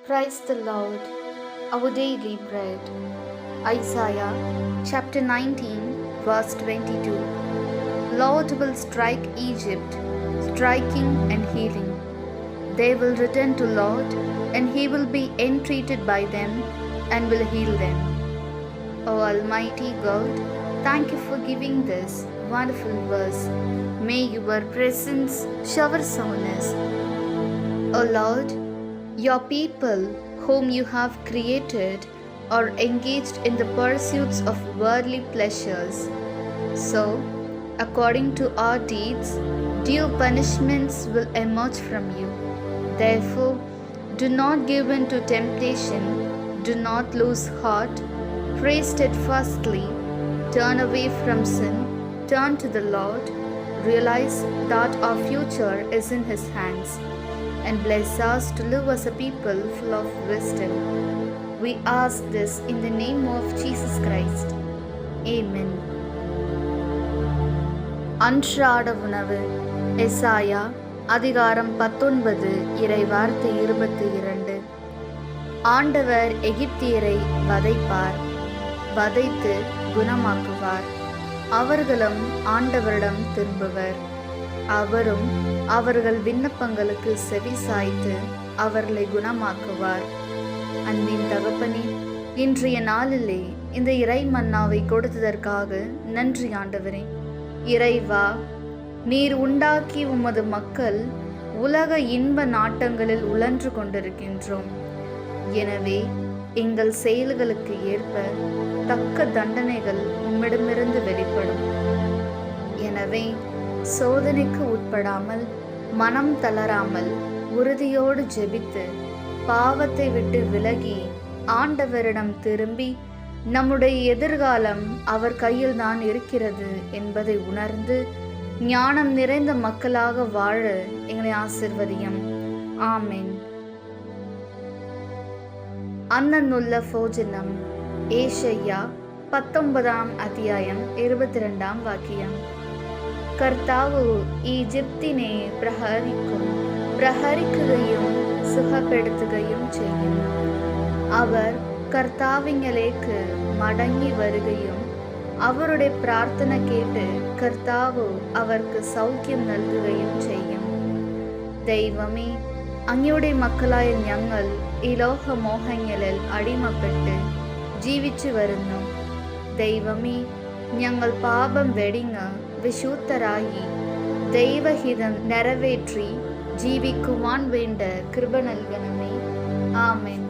Praise the Lord, our daily bread. Isaiah chapter 19, verse 22. Lord will strike Egypt, striking and healing. They will return to Lord, and He will be entreated by them and will heal them. O Almighty God, thank you for giving this wonderful verse. May your presence shower on us. O Lord, your people whom you have created are engaged in the pursuits of worldly pleasures. So, according to our deeds, due punishments will emerge from you. Therefore, do not give in to temptation, do not lose heart, pray steadfastly, turn away from sin, turn to the Lord, realize that our future is in His hands, and bless us to live as a people full of wisdom. We ask this in the name of Jesus Christ. Amen. அன்றாட உணவு. எசாயா அதிகாரம் 19 இறை வார்த்தை 22. ஆண்டவர் எகிப்தியரை வதைப்பார், வதைத்து குணமாக்குவார். அவர்களும் ஆண்டவரிடம் திரும்புவர். அவரும் அவர்கள் விண்ணப்பங்களுக்கு செவி சாய்த்து அவர்களை குணமாக்குவார். அன்பின் தகப்பனே, இன்றைய நாளிலே இந்த இறை மன்னாவை கொடுத்ததற்காக நன்றி ஆண்டவரே. இறைவா, நீர் உண்டாக்கி உமது மக்கள் உலக இன்ப நாட்டங்களில் உழன்று கொண்டிருக்கின்றோம். எனவே எங்கள் செயல்களுக்கு ஏற்ப தக்க தண்டனைகள் உம்மிடமிருந்து வெளிப்படும். எனவே சோதனைக்கு உட்படாமல், மனம் தளராமல், உறுதியோடு ஜெபித்து பாவத்தை விட்டு விலகி ஆண்டவரிடம் திரும்பி நம்முடைய எதிர்காலம் அவர் கையில் தான் இருக்கிறது என்பதை உணர்ந்து ஞானம் நிறைந்த மக்களாக வாழ எங்களை ஆசிர்வதியும். ஆமென். அன்னன்னுள்ள போஜனம். ஏஷையா 19 അധ്യായം 22 വാക്യം. കർത്താവ് ഈജിപ്തിനെ പ്രഹരിക്കുകയും സുഖപ്പെടുത്തുകയും ചെയ്യും. അവർ കർത്താവിങ്കലേക്ക് മടങ്ങി വരികയും അവരുടെ പ്രാർത്ഥന കേട്ട് കർത്താവ് അവർക്ക് സൗഖ്യം നൽകുകയും ചെയ്യും. ദൈവമേ, അങ്ങയുടെ മക്കളായ ഞങ്ങൾ ഈ ലോകമോഹങ്ങളിൽ അടിമപ്പെട്ട് ജീവിച്ചു വരുന്നു. ദൈവമേ, ഞങ്ങൾ പാപം വെടിഞ്ഞ് വിശുദ്ധരായി ദൈവഹിതം നിറവേற்றி ജീവിക്കുവാൻ വേണ്ട കൃപ നൽകണമേ. ആമേൻ.